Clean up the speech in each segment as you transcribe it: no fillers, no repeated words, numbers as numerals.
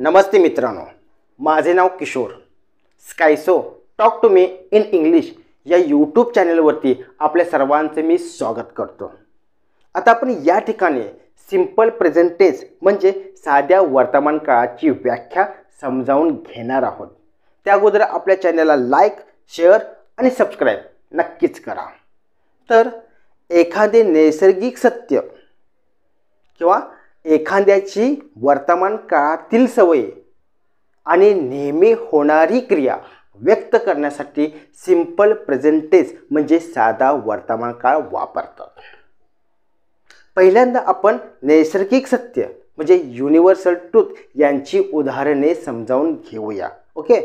नमस्ते मित्रांनो, माझे नाव किशोर. स्कायसो talk to me in English या यूट्यूब चॅनलवरती आपल्या सर्वांचे मी स्वागत करतो. आता आपण या ठिकाणी सिंपल प्रेझेंट टेन्स म्हणजे साध्या वर्तमान काळाची व्याख्या समजावून घेणार आहोत. त्या अगोदर आपल्या चॅनलला लाईक, शेअर आणि सबस्क्राईब नक्कीच करा. तर एखादे नैसर्गिक सत्य किंवा एखाद्याची वर्तमान काळातील सवय आणि नेहमी होणारी क्रिया व्यक्त करण्यासाठी सिंपल प्रेझेंट टेन्स म्हणजे साधा वर्तमान काळ वापरतात. पहिल्यांदा आपण नैसर्गिक सत्य म्हणजे युनिव्हर्सल ट्रूथ यांची उदाहरणे समजावून घेऊया. Okay.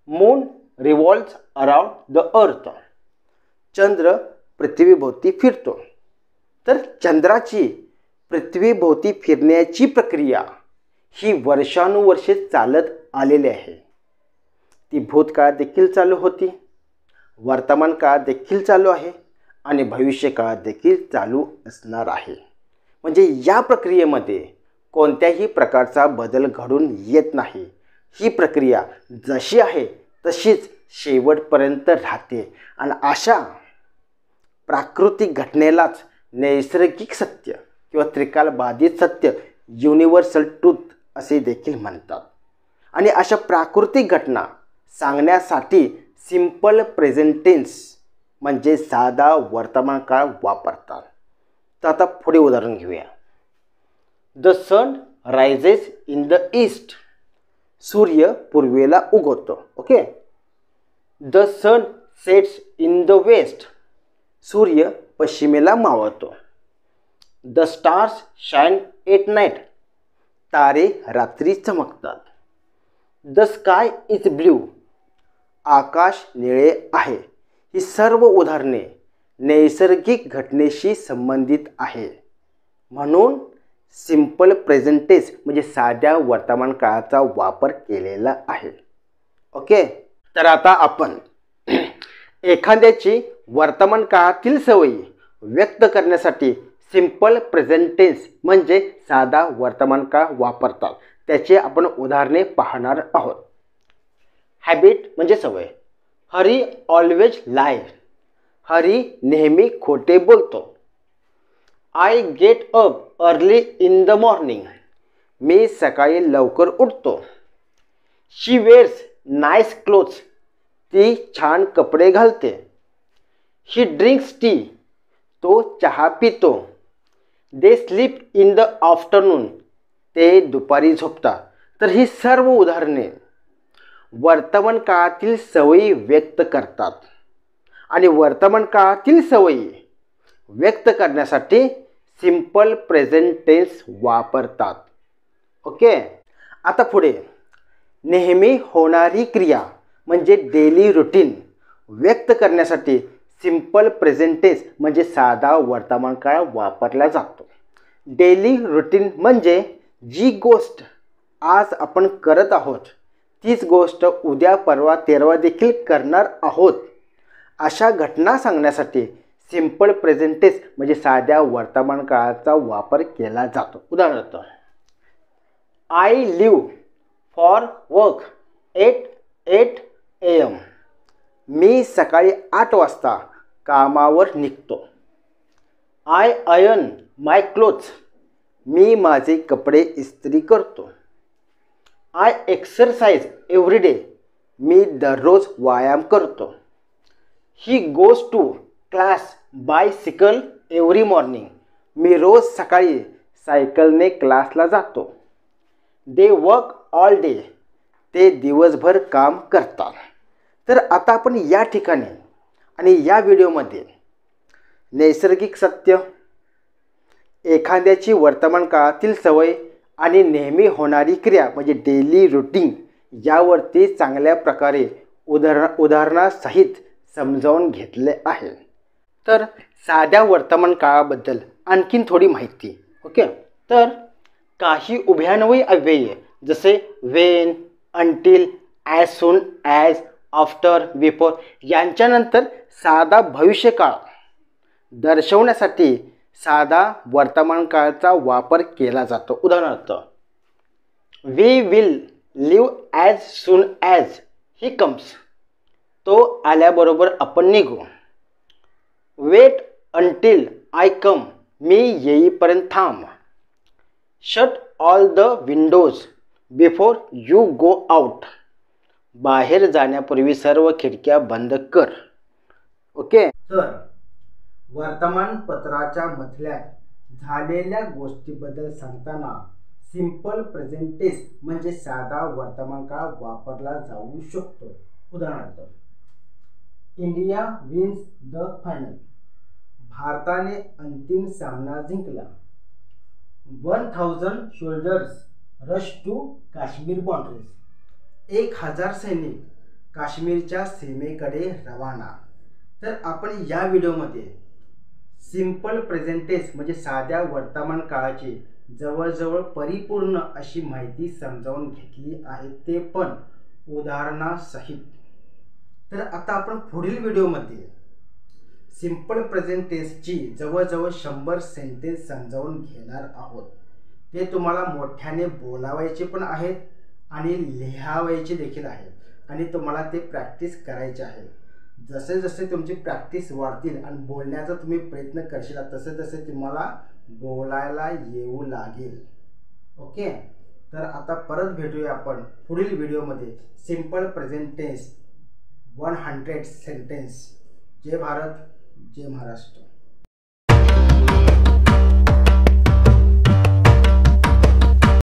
Moon revolves around the earth. चंद्र पृथ्वीभोवती फिरतो. तर चंद्राची पृथ्वीभोवती फिरण्याची प्रक्रिया ही वर्षानुवर्षे चालत आलेली आहे. ती भूतकाळात देखील चालू होती, वर्तमान काळात देखील चालू आहे आणि भविष्य काळात देखील चालू असणार आहे. म्हणजे या प्रक्रियेमध्ये कोणत्याही प्रकारचा बदल घडून येत नाही. ही प्रक्रिया जशी आहे तशीच शेवटपर्यंत राहते आणि अशा प्राकृतिक घटनेलाच नैसर्गिक सत्य किंवा त्रिकालबाधित सत्य युनिव्हर्सल ट्रूथ असे देखील म्हणतात. आणि अशा प्राकृतिक घटना सांगण्यासाठी सिंपल प्रेझेंट टेन्स म्हणजे साधा वर्तमान काळ वापरतात. तर आता पुढे उदाहरण घेऊया. The sun rises in the east. सूर्य पूर्वेला उगवतो. Okay. The sun sets in the west. सूर्य पश्चिमेला मावळतो. The stars shine at night. तारे रात्री चमकतात. The sky is blue. आकाश निळे आहे. ही सर्व उदाहरणे नैसर्गिक घटनेशी संबंधित आहे. म्हणून सिंपल प्रेझेंट टेन्स म्हणजे साध्या वर्तमान काळाचा वापर केलेला आहे. ओके. तर आता आपण एखाद्याची वर्तमान काळातील सवयी व्यक्त करण्यासाठी सिंपल प्रेझेंट टेन्स म्हणजे साधा वर्तमान काळ वापरतात. त्याचे आपण उदाहरणे पाहणार आहोत. हॅबिट म्हणजे सवय. हरी ऑलवेज लाय. हरी नेहमी खोटे बोलतो. I get up early in the morning. मी सकाळी लवकर उठतो. She wears nice clothes. ती छान कपडे घालते. He drinks tea. तो चहा पितो. They sleep in the afternoon. ते दुपारी झोपतात. तर ही सर्व उदाहरणे वर्तमान काळातील सवयी व्यक्त करतात आणि वर्तमान काळातील सवयी व्यक्त करण्यासाठी सिंपल प्रेझेंट टेन्स वापरतात. ओके. आता पुढे नेहमी होणारी क्रिया म्हणजे डेली रुटीन व्यक्त करण्यासाठी सिंपल प्रेझेंट टेन्स म्हणजे साधा वर्तमान काळ वापरला जातो. डेली रुटीन म्हणजे जी गोष्ट आज आपण करत आहोत तीच गोष्ट उद्या, परवा, तेरवा देखील करणार आहोत अशा घटना सांगण्यासाठी सिंपल प्रेझेंट टेन्स म्हणजे साध्या वर्तमान काळाचा वापर केला जातो. उदाहरणार्थ, I leave for work at 8 AM. मी सकाळी 8 वाजता कामावर निघतो. I iron my clothes. मी माझे कपडे इस्त्री करतो. I exercise every day. मी दररोज व्यायाम करतो. He goes to class bicycle every morning. मी रोज सकाळी सायकलने क्लासला जातो. They work all day. ते दिवसभर काम करतात. तर आता आपण या ठिकाणी आणि या व्हिडिओमध्ये नैसर्गिक सत्य, एखाद्याची वर्तमान काळातील सवय आणि नेहमी होणारी क्रिया म्हणजे डेली रुटीन यावरती चांगल्या प्रकारे उदाहरणासहित समजावून घेतले आहे. तर साध्या वर्तमान काळाबद्दल आणखीन थोडी माहिती. ओके. तर काही उभयान्वयी अव्यये जसे Wien, until, as soon as, after, before यांच्यानंतर साधा भविष्यकाळ दर्शवण्यासाठी साधा वर्तमान काळाचा वापर केला जातो. उदाहरणार्थ, we will leave as soon as he comes. तो आल्याबरोबर आपण निघू. Wait until I come. मी येईपर्यंत थांब. Shut all the windows before you go out. बाहेर जाण्यापूर्वी सर्व खिडक्या बंद कर. ओके. तर वर्तमानपत्राच्या मथळ्यात झालेल्या गोष्टीबद्दल सांगताना सिंपल प्रेझेंट टेन्स म्हणजे साधा वर्तमान काळ वापरला जाऊ शकतो. उदाहरणार्थ, इंडिया विन्स द फायनल. भारताने अंतिम सामना जिंकला. 1000 soldiers rush to Kashmir boundaries. 1000 सैनिक काश्मीरच्या सीमेकडे रवाना. तर आपण या व्हिडिओमध्ये सिंपल प्रेझेंट टेन्स म्हणजे साध्या वर्तमान काळाची जवळजवळ परिपूर्ण अशी माहिती समजावून घेतली आहे, ते पण उदाहरणासहित. तर आता आपण पुढील व्हिडिओमध्ये सिंपल प्रेझेंट टेन्सची जवळजवळ 100 सेंटेन्स समजावून घेणार आहोत. ते तुम्हाला मोठ्याने बोलावायचे पण आहेत आणि लिहावायचे देखील आहेत आणि तुम्हाला ते प्रॅक्टिस करायचे आहे. जसे जसे तुमची प्रॅक्टिस वाढतील आणि बोलण्याचा तुम्ही प्रयत्न करशील तसे तसे तुम्हाला बोलायला येऊ लागेल. ओके. तर आता परत भेटूया आपण पुढील व्हिडिओमध्ये सिंपल प्रेझेंट टेन्स 100 सेंटेन्स. जय भारत, जय महाराष्ट्र.